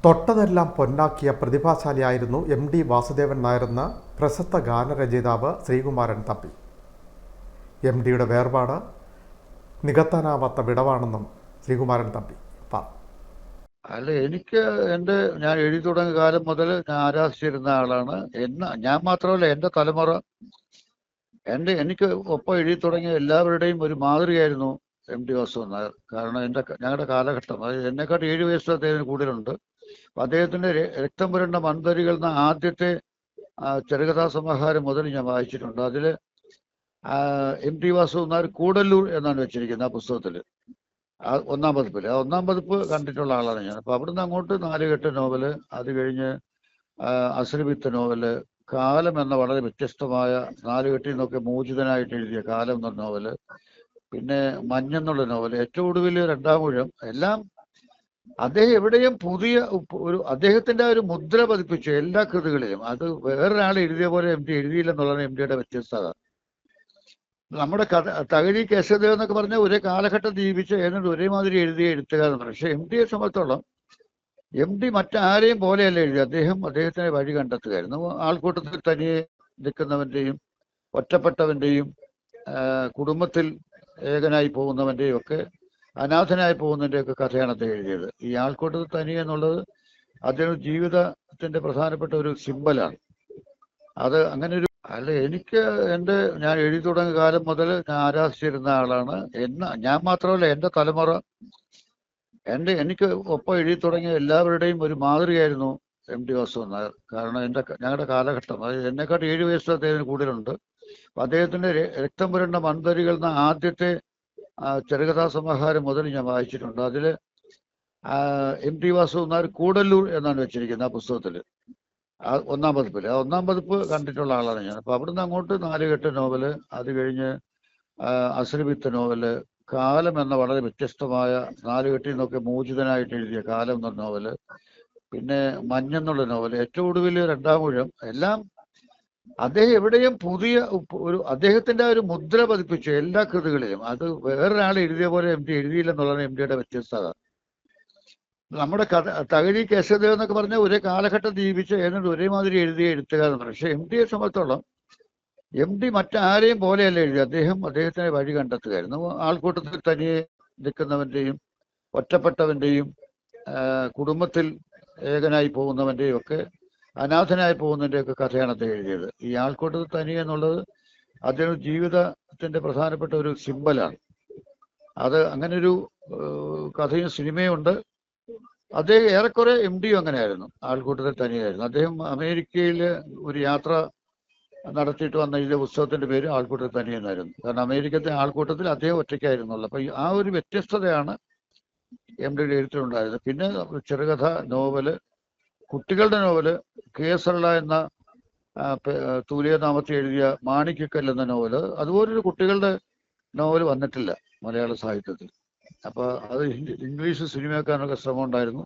തൊട്ടതെല്ലാം പൊന്നാക്കിയ പ്രതിഭാശാലിയായിരുന്നു എം.ടി. വാസുദേവൻ നായരെന്ന പ്രശസ്ത ഗാനരചയിതാവ് ശ്രീകുമാരൻ തമ്പി. എം.ടിയുടെ വേർപാട് നികത്താനാവാത്ത വിടവാണെന്നും ശ്രീകുമാരൻ തമ്പി പറഞ്ഞു. എനിക്ക് ഞാൻ എഴുതി തുടങ്ങിയ കാലം മുതൽ ഞാൻ ആരാധിച്ചിരുന്ന ആളാണ്. ഞാൻ മാത്രമല്ല, എൻ്റെ തലമുറ, എനിക്ക് ഒപ്പം എഴുതി തുടങ്ങിയ എല്ലാവരുടെയും ഒരു മാതൃകയായിരുന്നു എം.ടി. വാസുദേവൻ നായർ. കാരണം ഞങ്ങളുടെ കാലഘട്ടം, അതായത് എന്നെക്കാട്ട് 7 വയസ്സ് അദ്ദേഹത്തിന് കൂടുതലുണ്ട്. അദ്ദേഹത്തിന്റെ രക്തം പുരണ്ട മൺതരികൾ എന്ന ആദ്യത്തെ ചെറുകഥാ സമാഹാരം മുതൽ ഞാൻ വായിച്ചിട്ടുണ്ട്. അതിൽ എം.ടി. വാസുദേവൻ നായർ കൂടല്ലൂർ എന്നാണ് വെച്ചിരിക്കുന്നത് ആ പുസ്തകത്തിൽ, ഒന്നാം പതിപ്പിൽ. ആ ഒന്നാം പതിപ്പ് കണ്ടിട്ടുള്ള ആളാണ് ഞാൻ. അപ്പൊ അവിടുന്ന് അങ്ങോട്ട് 4 നോവല്, അത് കഴിഞ്ഞ് അസുരഭിത്ത നോവല്, കാലം എന്ന വളരെ വ്യത്യസ്തമായ 4 നിന്നൊക്കെ മോചിതനായിട്ട് എഴുതിയ കാലം എന്ന നോവല്, പിന്നെ മഞ്ഞെന്നുള്ള നോവല്, ഏറ്റവും ഒടുവിൽ 2-ാം ഊഴം, എല്ലാം അദ്ദേഹം എവിടെയും പുതിയ അദ്ദേഹത്തിന്റെ ഒരു മുദ്ര പതിപ്പിച്ചു എല്ലാ കൃതികളിലും. അത് വേറൊരാൾ എഴുതിയ പോലെ എം.ടി. എഴുതിയില്ലെന്നുള്ളതാണ് എം.ടിയുടെ വ്യത്യസ്തത. നമ്മുടെ തകഴി കേശവദേവ് എന്നൊക്കെ പറഞ്ഞാൽ ഒരേ കാലഘട്ടം ജീവിച്ച് ഏതാണ്ട് ഒരേമാതിരി എഴുതിയ എഴുത്തുകാരെന്ന്. പക്ഷെ എം.ടിയെ സംബന്ധിച്ചോളം എം.ടി. മറ്റാരെയും പോലെയല്ല എഴുതി. അദ്ദേഹത്തിന് വഴി കണ്ടെത്തുകയായിരുന്നു. ആൾക്കൂട്ടത്തിൽ തനിയെ നിൽക്കുന്നവന്റെയും ഒറ്റപ്പെട്ടവന്റെയും കുടുംബത്തിൽ ഏകനായി പോകുന്നവന്റെയും ഒക്കെ, അനാഥനായി പോകുന്നതിൻ്റെയൊക്കെ കഥയാണ് അദ്ദേഹം എഴുതിയത്. ഈ ആൾക്കൂട്ടത്തിൽ തനിയെ എന്നുള്ളത് അദ്ദേഹം ജീവിതത്തിന്റെ പ്രധാനപ്പെട്ട ഒരു സിമ്പലാണ്. അത് അങ്ങനെ ഒരു ഞാൻ എഴുതി തുടങ്ങിയ കാലം മുതൽ ഞാൻ ആരാധിച്ചിരുന്ന ആളാണ്. ഞാൻ മാത്രമല്ല, എൻ്റെ തലമുറ, എനിക്ക് ഒപ്പം എഴുതി തുടങ്ങിയ എല്ലാവരുടെയും ഒരു മാതൃകയായിരുന്നു എം.ടി. വാസുദേവൻ നായർ. കാരണം ഞങ്ങളുടെ കാലഘട്ടം, അതായത് എന്നെക്കാട്ട് 7 വയസ്സ് അദ്ദേഹത്തിന് കൂടുതലുണ്ട്. അദ്ദേഹത്തിന്റെ രക്തം പുരണ്ട മൺതരികൾ എന്ന ആദ്യത്തെ ചെറുകഥാ സമാഹാരം മുതൽ ഞാൻ വായിച്ചിട്ടുണ്ട്. അതിൽ എം.ടി. വാസുദേവൻ നായർ കൂടല്ലൂർ എന്നാണ് വെച്ചിരിക്കുന്നത് ആ പുസ്തകത്തിൽ, ഒന്നാം പതിപ്പിൽ. ആ ഒന്നാം പതിപ്പ് കണ്ടിട്ടുള്ള ആളാണ് ഞാൻ. അപ്പൊ അവിടുന്ന് അങ്ങോട്ട് 4 നോവല്, അത് കഴിഞ്ഞ് അസുരഭിത്ത നോവല്, കാലം എന്ന വളരെ വ്യത്യസ്തമായ 4 നിന്നൊക്കെ മോചിതനായിട്ട് എഴുതിയ കാലം എന്ന നോവല്, പിന്നെ മഞ്ഞെന്നുള്ള നോവല്, ഏറ്റവും ഒടുവിൽ 2-ാം ഊഴം, എല്ലാം അദ്ദേഹം എവിടെയും പുതിയ അദ്ദേഹത്തിന്റെ ഒരു മുദ്ര പതിപ്പിച്ചു എല്ലാ കൃതികളിലും. അത് വേറൊരാൾ എഴുതിയ പോലെ എം.ടി. എഴുതിയില്ലെന്നുള്ളതാണ് എം.ടിയുടെ വ്യത്യസ്തത. നമ്മുടെ തകഴി കേശവദേവ് എന്നൊക്കെ പറഞ്ഞാൽ ഒരേ കാലഘട്ടം ജീവിച്ച് ഏതാണ്ട് ഒരേമാതിരി എഴുതിയ എഴുത്തുകാരെന്ന്. പക്ഷെ എം.ടിയെ സംബന്ധിച്ചോളം എം.ടി. മറ്റാരെയും പോലെയല്ല എഴുതി. അദ്ദേഹത്തിന് വഴി കണ്ടെത്തുകയായിരുന്നു. ആൾക്കൂട്ടത്തിൽ തനിയെ നിൽക്കുന്നവന്റെയും ഒറ്റപ്പെട്ടവന്റെയും കുടുംബത്തിൽ ഏകനായി പോകുന്നവന്റെയും ഒക്കെ, അനാഥനായി പോകുന്നതിൻ്റെയൊക്കെ കഥയാണ് അദ്ദേഹം എഴുതിയത്. ഈ ആൾക്കൂട്ടത്തിൽ തനിയെ എന്നുള്ളത് അദ്ദേഹം ജീവിതത്തിന്റെ പ്രധാനപ്പെട്ട ഒരു സിമ്പലാണ്. അത് അങ്ങനെ ഒരു കഥയും സിനിമയുണ്ട്. അദ്ദേഹം ഏറെക്കുറെ എം.ഡിയും അങ്ങനെയായിരുന്നു, ആൾക്കൂട്ടത്തിൽ തനിയായിരുന്നു. അദ്ദേഹം അമേരിക്കയിൽ ഒരു യാത്ര നടത്തിയിട്ട് വന്ന ഇതിന്റെ പുസ്തകത്തിന്റെ പേര് ആൾക്കൂട്ടത്തിൽ തനിയെന്നായിരുന്നു. കാരണം അമേരിക്കത്തെ ആൾക്കൂട്ടത്തിൽ അദ്ദേഹം ഒറ്റയ്ക്കായിരുന്നുള്ളൂ. അപ്പൊ ആ ഒരു വ്യത്യസ്തതയാണ് എം.ഡിയുടെ എഴുത്തിലുണ്ടായിരുന്നത്. പിന്നെ ചെറുകഥ, നോവല്, കുട്ടികളുടെ നോവല്, കേസറുള്ള എന്ന തൂലിക നാമത്തിൽ എഴുതിയ മാണിക്കക്കല്ല് എന്ന നോവല്, അതുപോലൊരു കുട്ടികളുടെ നോവൽ വന്നിട്ടില്ല മലയാള സാഹിത്യത്തിൽ. അപ്പൊ അത് ഇംഗ്ലീഷ് സിനിമയാക്കാനൊക്കെ ശ്രമം ഉണ്ടായിരുന്നു.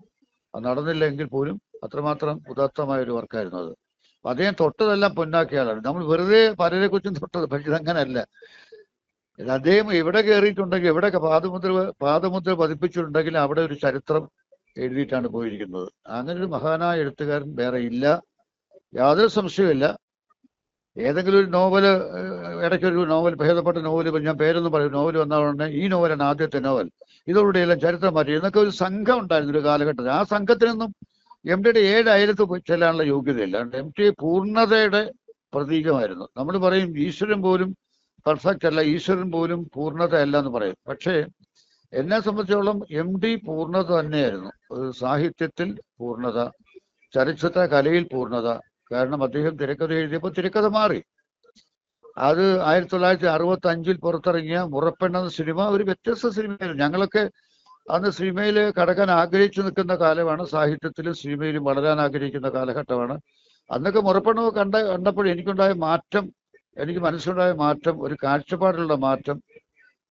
അത് നടന്നില്ല എങ്കിൽ പോലും അത്രമാത്രം ഉദാത്തമായ ഒരു വർക്കായിരുന്നു അത്. അപ്പൊ അദ്ദേഹം തൊട്ടതെല്ലാം പൊന്നാക്കിയ ആളാണ്. നമ്മൾ വെറുതെ പലരെ കുറിച്ചും തൊട്ടത്, പക്ഷെ ഇതങ്ങനല്ല. അദ്ദേഹം എവിടെ കയറിയിട്ടുണ്ടെങ്കിൽ, എവിടെ പാദമുദ്ര പതിപ്പിച്ചിട്ടുണ്ടെങ്കിൽ അവിടെ ഒരു ചരിത്രം എഴുതിയിട്ടാണ് പോയിരിക്കുന്നത്. അങ്ങനെ ഒരു മഹാനായ എഴുത്തുകാരൻ വേറെ ഇല്ല, യാതൊരു സംശയമില്ല. ഏതെങ്കിലും ഒരു നോവല്, ഇടയ്ക്കൊരു നോവൽ, ഭേദപ്പെട്ട നോവൽ, ഞാൻ പേരൊന്നും പറയും, നോവൽ വന്നതുകൊണ്ട് ഈ നോവലാണ് ആദ്യത്തെ നോവൽ, ഇതോടെ എല്ലാം ചരിത്രം മാറ്റി എന്നൊക്കെ ഒരു സംഘം ഉണ്ടായിരുന്നു ഒരു കാലഘട്ടത്തിൽ. ആ സംഘത്തിനൊന്നും എം.ടിയുടെ 7 അയലത്ത് ചെല്ലാനുള്ള യോഗ്യതയില്ല. എം.ടി പൂർണ്ണതയുടെ പ്രതീകമായിരുന്നു. നമ്മൾ പറയും ഈശ്വരൻ പോലും പെർഫെക്റ്റ് അല്ല, ഈശ്വരൻ പോലും പൂർണ്ണത അല്ല എന്ന് പറയും. പക്ഷേ എന്നെ സംബന്ധിച്ചോളം എം.ടി പൂർണ്ണത തന്നെയായിരുന്നു. സാഹിത്യത്തിൽ പൂർണ്ണത, ചലച്ചിത്ര കലയിൽ പൂർണ്ണത. കാരണം അദ്ദേഹം തിരക്കഥ എഴുതിയപ്പോൾ തിരക്കഥ മാറി. അത് 1965 പുറത്തിറങ്ങിയ മുറപ്പെണ്ണെന്ന സിനിമ ഒരു വ്യത്യസ്ത സിനിമയായിരുന്നു. ഞങ്ങളൊക്കെ അന്ന് സിനിമയിൽ കടക്കാൻ ആഗ്രഹിച്ചു നിൽക്കുന്ന കാലമാണ്, സാഹിത്യത്തിലും സിനിമയിലും വളരാൻ ആഗ്രഹിക്കുന്ന കാലഘട്ടമാണ്. അന്നൊക്കെ മുറപ്പെണ്ണ് കണ്ടപ്പോൾ എനിക്കുണ്ടായ മാറ്റം, എനിക്ക് മനസ്സിലുണ്ടായ മാറ്റം, ഒരു കാഴ്ചപ്പാടിലുള്ള മാറ്റം.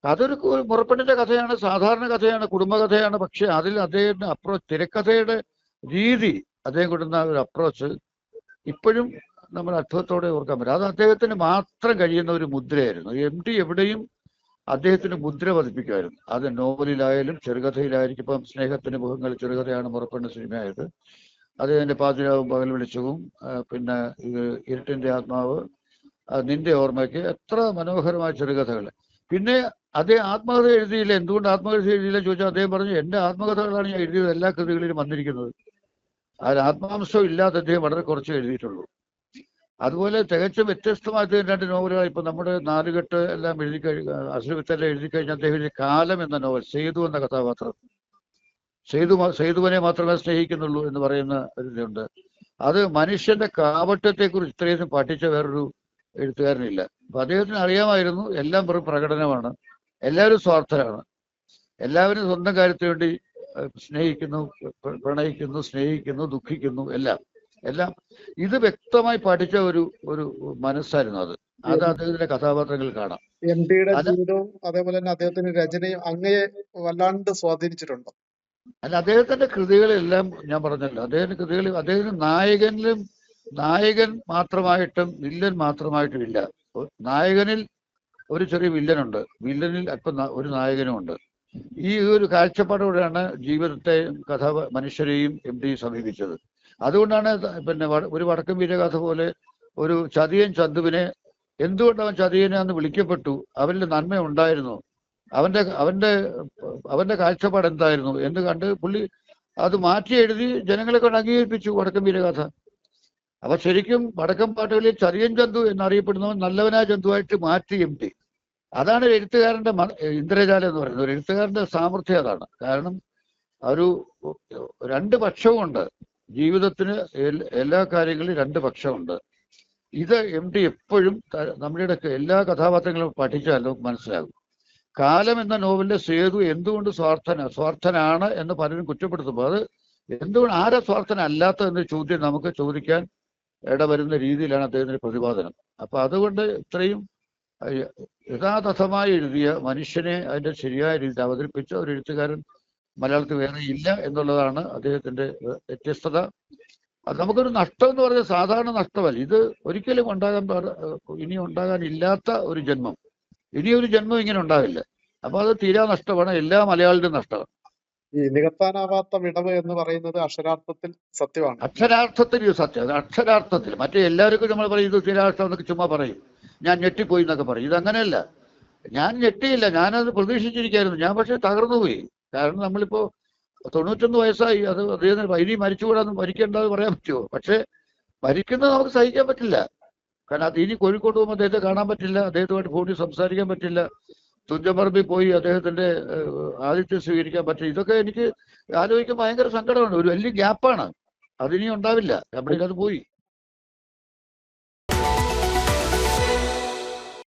അതൊരു മുറപ്പെണ്ണിന്റെ കഥയാണ്, സാധാരണ കഥയാണ്, കുടുംബകഥയാണ്. പക്ഷെ അതിൽ അദ്ദേഹത്തിന്റെ അപ്രോച്ച്, തിരക്കഥയുടെ രീതി, അദ്ദേഹം കൊടുക്കുന്ന ഒരു അപ്രോച്ച് ഇപ്പോഴും നമ്മൾ അത്ഭുതത്തോടെ ഓർക്കാൻ പറ്റും. അത് അദ്ദേഹത്തിന് മാത്രം കഴിയുന്ന ഒരു മുദ്രയായിരുന്നു. എം.ടി എവിടെയും അദ്ദേഹത്തിന് മുദ്ര പതിപ്പിക്കുമായിരുന്നു. അത് നോവലിലായാലും ചെറുകഥയിലായിരിക്കും. ഇപ്പം സ്നേഹത്തിന്റെ മുഖങ്ങൾ ചെറുകഥയാണ് പുറപ്പെടുന്ന സിനിമയായത്. അദ്ദേഹത്തിന്റെ പാതിരാവും പകൽ വെളിച്ചവും, പിന്നെ ഇത് ഇരുട്ടിന്റെ ആത്മാവ്, നിന്റെ ഓർമ്മയ്ക്ക്, എത്ര മനോഹരമായ ചെറുകഥകൾ. പിന്നെ അതേ ആത്മകഥ എഴുതിയില്ല. എന്തുകൊണ്ട് ആത്മകഥ എഴുതിയില്ല ചോദിച്ചാൽ അദ്ദേഹം പറഞ്ഞു, എന്റെ ആത്മകഥകളാണ് ഞാൻ എഴുതിയത് എല്ലാ കൃതികളിലും വന്നിരിക്കുന്നത്. അതിൽ ആത്മാംശം ഇല്ലാതെ അദ്ദേഹം വളരെ കുറച്ച് എഴുതിയിട്ടുള്ളൂ. അതുപോലെ തികച്ചും വ്യത്യസ്തമായിട്ട് 2 നോവലുകൾ ഇപ്പൊ നമ്മുടെ നാലുകെട്ട് എല്ലാം എഴുതി അസുരവിത്തെല്ലാം എഴുതി കഴിഞ്ഞാൽ അദ്ദേഹം കാലം എന്ന നോവൽ, സേതു എന്ന കഥാപാത്രം, സേതുവിനെ മാത്രമേ സ്നേഹിക്കുന്നുള്ളൂ എന്ന് പറയുന്ന ഒരു ഇതുണ്ട്. അത് മനുഷ്യന്റെ കാപട്യത്തെക്കുറിച്ച് ഇത്രയും പഠിച്ച വേറൊരു എഴുത്തുകാരനില്ല. അപ്പൊ അദ്ദേഹത്തിന് അറിയാമായിരുന്നു എല്ലാം വെറും പ്രകടനമാണ്, എല്ലാവരും സ്വാർത്ഥരാണ്, എല്ലാവരും സ്വന്തം കാര്യത്തിന് വേണ്ടി സ്നേഹിക്കുന്നു, പ്രണയിക്കുന്നു, സ്നേഹിക്കുന്നു, ദുഃഖിക്കുന്നു, എല്ലാം ഇത് വ്യക്തമായി പഠിച്ച ഒരു മനസ്സായിരുന്നു അത് അദ്ദേഹത്തിന്റെ കഥാപാത്രങ്ങളിൽ കാണാം. എം.ടിയുടെ ജീവിതവും അതേപോലെ തന്നെ അദ്ദേഹത്തിന്റെ രചനയും അങ്ങയെ വല്ലാണ്ട് സ്വാധീനിച്ചിട്ടുണ്ടോ? അല്ല, അദ്ദേഹത്തിന്റെ കൃതികളെല്ലാം ഞാൻ പറഞ്ഞല്ലോ, അദ്ദേഹത്തിന്റെ കൃതികൾ അദ്ദേഹത്തിന് നായകൻ മാത്രമായിട്ടും വില്ലൻ മാത്രമായിട്ടും ഇല്ല. നായകനിൽ ഒരു ചെറിയ വില്ലനുണ്ട്, വില്ലനിൽ അല്പം ഒരു നായകനുമുണ്ട്. ഈ ഒരു കാഴ്ചപ്പാടോടെയാണ് ജീവിതത്തെ മനുഷ്യരെയും എം.ടി സമീപിച്ചത്. അതുകൊണ്ടാണ് പിന്നെ ഒരു വടക്കൻ വീരഗാഥ പോലെ ഒരു ചതിയൻ ചന്തുവിനെ, എന്തുകൊണ്ട് അവൻ ചതിയനാന്ന് വിളിക്കപ്പെട്ടു, അവരിൽ നന്മ ഉണ്ടായിരുന്നു, അവന്റെ കാഴ്ചപ്പാട് എന്തായിരുന്നു എന്ന് കണ്ട് പുള്ളി അത് മാറ്റി എഴുതി ജനങ്ങളെ കൊണ്ട് അംഗീകരിപ്പിച്ചു വടക്കൻ വീരഗാഥ. അപ്പൊ ശരിക്കും വടക്കൻ പാട്ടുകളിൽ ചതിയൻ ചന്തു എന്നറിയപ്പെടുന്നവൻ നല്ലവനായ ജന്തുവായിട്ട് മാറ്റി എം.ടി. അതാണ് ഒരു എഴുത്തുകാരന്റെ ഇന്ദ്രജാലം എന്ന് പറയുന്നത്. ഒരു എഴുത്തുകാരന്റെ സാമർഥ്യം അതാണ്. കാരണം ഒരു 2 പക്ഷവുമുണ്ട് ജീവിതത്തിന്, എല്ലാ കാര്യങ്ങളിലും 2 പക്ഷമുണ്ട്. ഇത് എം.ടി എപ്പോഴും നമ്മുടെ എല്ലാ കഥാപാത്രങ്ങളും പഠിച്ചാലും മനസ്സിലാകും. കാലം എന്ന നോവലിലെ സേതു എന്തുകൊണ്ട് സ്വാർത്ഥനാണ് എന്ന് പലരും കുറ്റപ്പെടുത്തുമ്പോൾ അത് എന്തുകൊണ്ട് ആരെ സ്വാർത്ഥനല്ലാത്തതെന്നൊരു ചോദ്യം നമുക്ക് ചോദിക്കാൻ ഇടവരുന്ന രീതിയിലാണ് അദ്ദേഹത്തിന്റെ പ്രതിപാദനം. അപ്പൊ അതുകൊണ്ട് ഇത്രയും യഥാതഥമായി എഴുതിയ, മനുഷ്യനെ അതിന്റെ ശരിയായ രീതിയിൽ അവതരിപ്പിച്ച ഒരു എഴുത്തുകാരൻ മലയാളത്തിൽ വേറെ ഇല്ല എന്നുള്ളതാണ് അദ്ദേഹത്തിന്റെ വ്യത്യസ്തത. അത് നമുക്കൊരു നഷ്ടം എന്ന് പറഞ്ഞാൽ സാധാരണ നഷ്ടമല്ല, ഇത് ഒരിക്കലും ഇനി ഉണ്ടാകാനില്ലാത്ത ഒരു ജന്മം, ഇനിയൊരു ജന്മം ഇങ്ങനെ ഉണ്ടാവില്ല. അപ്പൊ അത് തീരാ നഷ്ടമാണ്, എല്ലാ മലയാളികളും നഷ്ടമാണ്. ഈ നികത്താനാവാത്ത വിടവ് എന്ന് പറയുന്നത് അക്ഷരാർത്ഥത്തിൽ സത്യമാണ്. അക്ഷരാർത്ഥത്തിൽ ഇത് സത്യം, അത് അക്ഷരാർത്ഥത്തിൽ. മറ്റേ എല്ലാവർക്കും നമ്മൾ പറയും ഇത് തീരാഷ്ടം എന്നൊക്കെ ചുമ്മാ പറയും, ഞാൻ ഞെട്ടിപ്പോയി എന്നൊക്കെ പറയും. ഇതങ്ങനെയല്ല, ഞാൻ ഞെട്ടിയില്ല, ഞാനത് പ്രതീക്ഷിച്ചിരിക്കായിരുന്നു. ഞാൻ പക്ഷെ തകർന്നുപോയി. കാരണം നമ്മളിപ്പോ 91 വയസ്സായി, അത് അദ്ദേഹത്തിന് ഇനി മരിച്ചുകൂടാന്ന്, മരിക്കേണ്ടത് പറയാൻ പറ്റുമോ? പക്ഷെ മരിക്കുന്നത് നമുക്ക് സഹിക്കാൻ പറ്റില്ല. കാരണം അത് ഇനി കോഴിക്കോട് പോകുമ്പോൾ അദ്ദേഹത്തെ കാണാൻ പറ്റില്ല, അദ്ദേഹത്തുമായിട്ട് ഫോണിൽ സംസാരിക്കാൻ പറ്റില്ല, തുഞ്ചൻപറമ്പിൽ പോയി അദ്ദേഹത്തിന്റെ ആതിഥ്യം സ്വീകരിക്കാൻ പറ്റില്ല. ഇതൊക്കെ എനിക്ക് ആലോചിക്കാൻ ഭയങ്കര സങ്കടമാണ്. ഒരു വലിയ ഗ്യാപ്പാണ്, അതിനി ഉണ്ടാവില്ല, നമ്മുടെ അത് പോയി.